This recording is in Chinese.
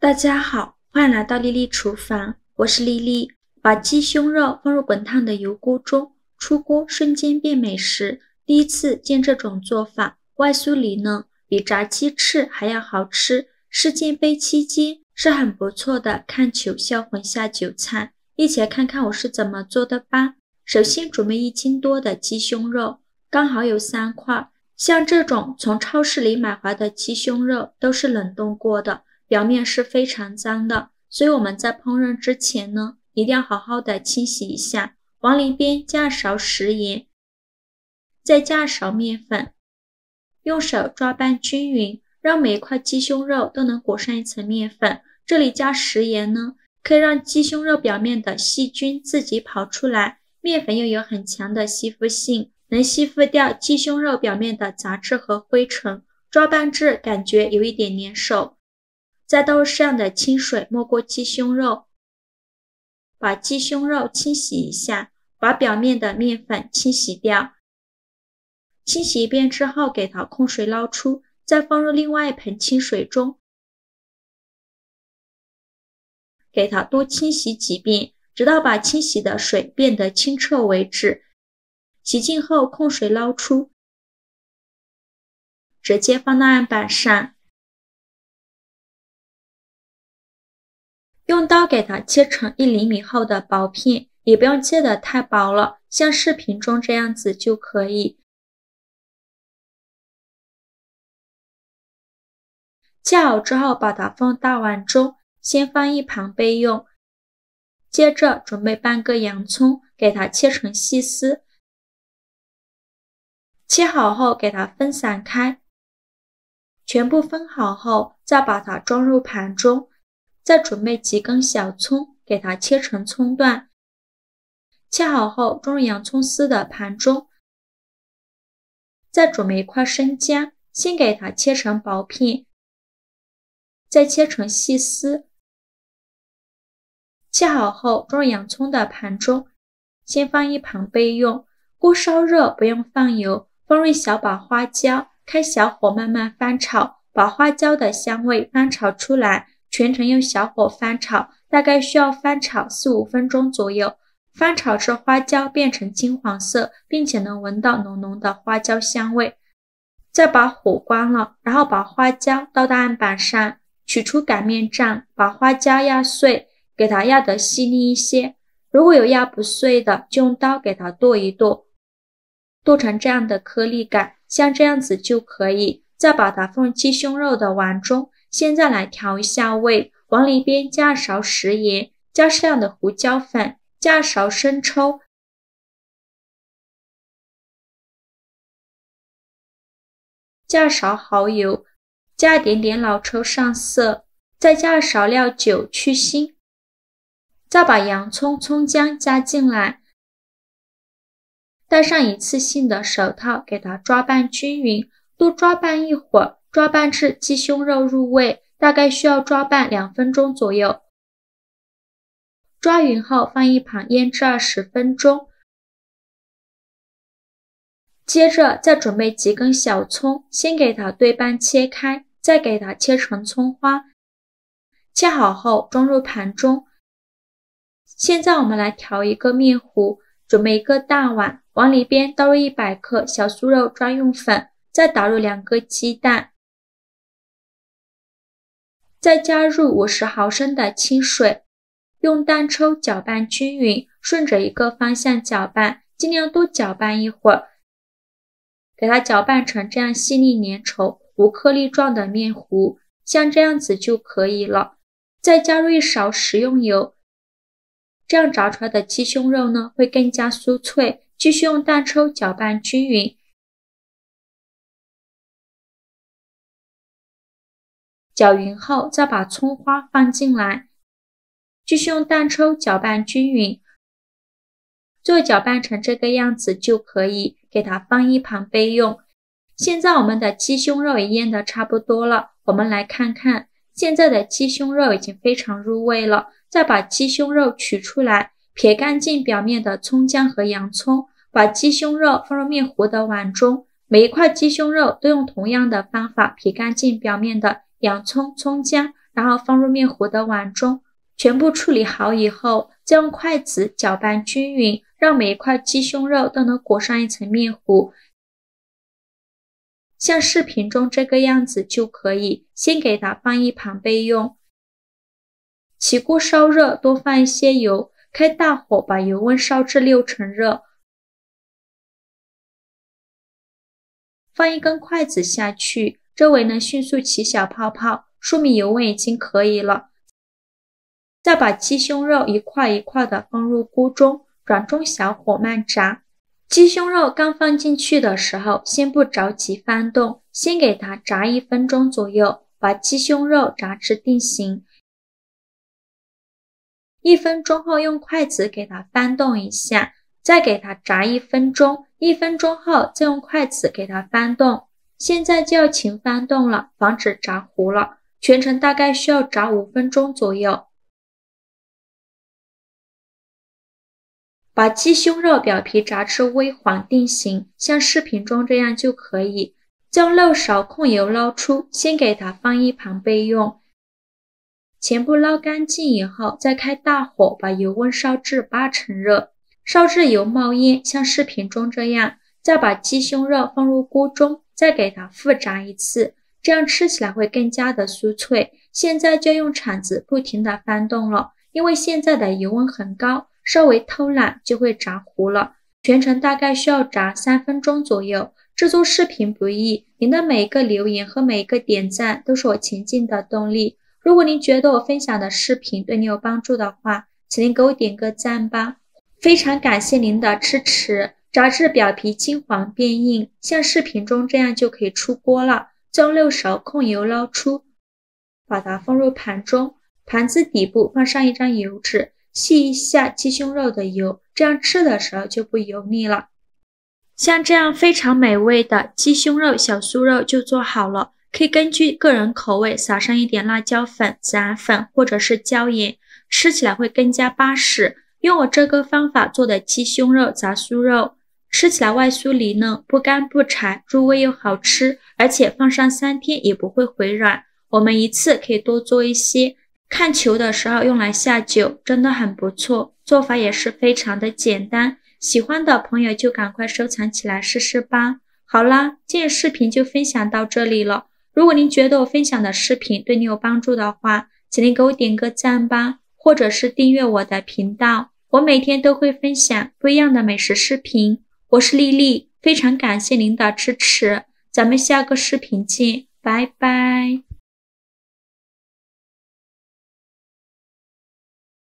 大家好，欢迎来到丽丽厨房，我是丽丽。把鸡胸肉放入滚烫的油锅中，出锅瞬间变美食。第一次见这种做法，外酥里嫩，比炸鸡翅还要好吃。世界杯期间是很不错的看球销魂下酒菜，一起来看看我是怎么做的吧。首先准备1斤多的鸡胸肉，刚好有3块。像这种从超市里买回来的鸡胸肉都是冷冻过的，表面是非常脏的，所以我们在烹饪之前呢，一定要好好的清洗一下。往里边加勺食盐，再加勺面粉，用手抓拌均匀，让每一块鸡胸肉都能裹上一层面粉。这里加食盐呢，可以让鸡胸肉表面的细菌自己跑出来，面粉又有很强的吸附性，能吸附掉鸡胸肉表面的杂质和灰尘，抓拌至感觉有一点粘手。再倒入适量的清水没过鸡胸肉，把鸡胸肉清洗一下，把表面的面粉清洗掉。清洗一遍之后，给它控水捞出，再放入另外一盆清水中，给它多清洗几遍，直到把清洗的水变得清澈为止。洗净后控水捞出，直接放到案板上。用刀给它切成1厘米厚的薄片，也不用切得太薄了，像视频中这样子就可以。切好之后，把它放大碗中，先放一旁备用。接着准备半个洋葱，给它切成细丝。切好后给它分散开，全部分好后，再把它装入盘中。再准备几根小葱，给它切成葱段。切好后装入洋葱丝的盘中。再准备1块生姜，先给它切成薄片，再切成细丝。切好后装入洋葱的盘中，先放一旁备用。锅烧热，不用放油，放入1小把花椒，开小火慢慢翻炒，把花椒的香味翻炒出来。全程用小火翻炒，大概需要翻炒4-5分钟左右。翻炒至花椒变成金黄色，并且能闻到浓浓的花椒香味。再把火关了，然后把花椒倒到案板上，取出擀面杖，把花椒压碎，给它压得细腻一些。如果有压不碎的，就用刀给它剁一剁，剁成这样的颗粒感，像这样子就可以。再把它放入鸡胸肉的碗中。现在来调一下味，往里边加勺食盐，加适量的胡椒粉，加勺生抽，加勺蚝油，加一点点老抽上色，再加勺料酒去腥。再把洋葱、葱姜加进来，戴上一次性的手套，给它抓拌均匀，多抓拌一会儿。抓拌至鸡胸肉入味，大概需要抓拌2分钟左右。抓匀后放一旁腌制20分钟。接着再准备几根小葱，先给它对半切开，再给它切成葱花。切好后装入盘中。现在我们来调一个面糊，准备1个大碗，往里边倒入100克小酥肉专用粉，再打入2个鸡蛋。再加入50毫升的清水，用蛋抽搅拌均匀，顺着一个方向搅拌，尽量多搅拌一会儿，给它搅拌成这样细腻粘稠、无颗粒状的面糊，像这样子就可以了。再加入1勺食用油，这样炸出来的鸡胸肉呢会更加酥脆。继续用蛋抽搅拌均匀。搅匀后，再把葱花放进来，继续用蛋抽搅拌均匀，最后搅拌成这个样子就可以，给它放一旁备用。现在我们的鸡胸肉也腌得差不多了，我们来看看，现在的鸡胸肉已经非常入味了。再把鸡胸肉取出来，撇干净表面的葱姜和洋葱，把鸡胸肉放入面糊的碗中，每一块鸡胸肉都用同样的方法撇干净表面的洋葱、葱姜，然后放入面糊的碗中。全部处理好以后，再用筷子搅拌均匀，让每一块鸡胸肉都能裹上一层面糊。像视频中这个样子就可以，先给它放一旁备用。起锅烧热，多放一些油，开大火把油温烧至6成热。放一根筷子下去，周围能迅速起小泡泡，说明油温已经可以了。再把鸡胸肉一块一块的放入锅中，转中小火慢炸。鸡胸肉刚放进去的时候，先不着急翻动，先给它炸1分钟左右，把鸡胸肉炸至定型。1分钟后用筷子给它翻动一下，再给它炸1分钟，1分钟后再用筷子给它翻动。现在就要勤翻动了，防止炸糊了。全程大概需要炸5分钟左右。把鸡胸肉表皮炸至微黄定型，像视频中这样就可以。再用漏勺控油捞出，先给它放一旁备用。全部捞干净以后，再开大火把油温烧至8成热，烧至油冒烟，像视频中这样。再把鸡胸肉放入锅中，再给它复炸一次，这样吃起来会更加的酥脆。现在就用铲子不停地翻动了，因为现在的油温很高，稍微偷懒就会炸糊了。全程大概需要炸3分钟左右。制作视频不易，您的每一个留言和每一个点赞都是我前进的动力。如果您觉得我分享的视频对你有帮助的话，请您给我点个赞吧。非常感谢您的支持。炸至表皮金黄变硬，像视频中这样就可以出锅了。再用漏勺控油捞出，把它放入盘中，盘子底部放上一张油纸，吸一下鸡胸肉的油，这样吃的时候就不油腻了。像这样非常美味的鸡胸肉小酥肉就做好了，可以根据个人口味撒上一点辣椒粉、孜然粉或者是椒盐，吃起来会更加巴适。用我这个方法做的鸡胸肉炸酥肉，吃起来外酥里嫩，不干不柴，入味又好吃，而且放上3天也不会回软。我们一次可以多做一些，看球的时候用来下酒，真的很不错，做法也是非常的简单。喜欢的朋友就赶快收藏起来试试吧。好啦，今日视频就分享到这里了。如果您觉得我分享的视频对你有帮助的话，请您给我点个赞吧，或者是订阅我的频道，我每天都会分享不一样的美食视频。我是丽丽，非常感谢您的支持，咱们下个视频见，拜拜。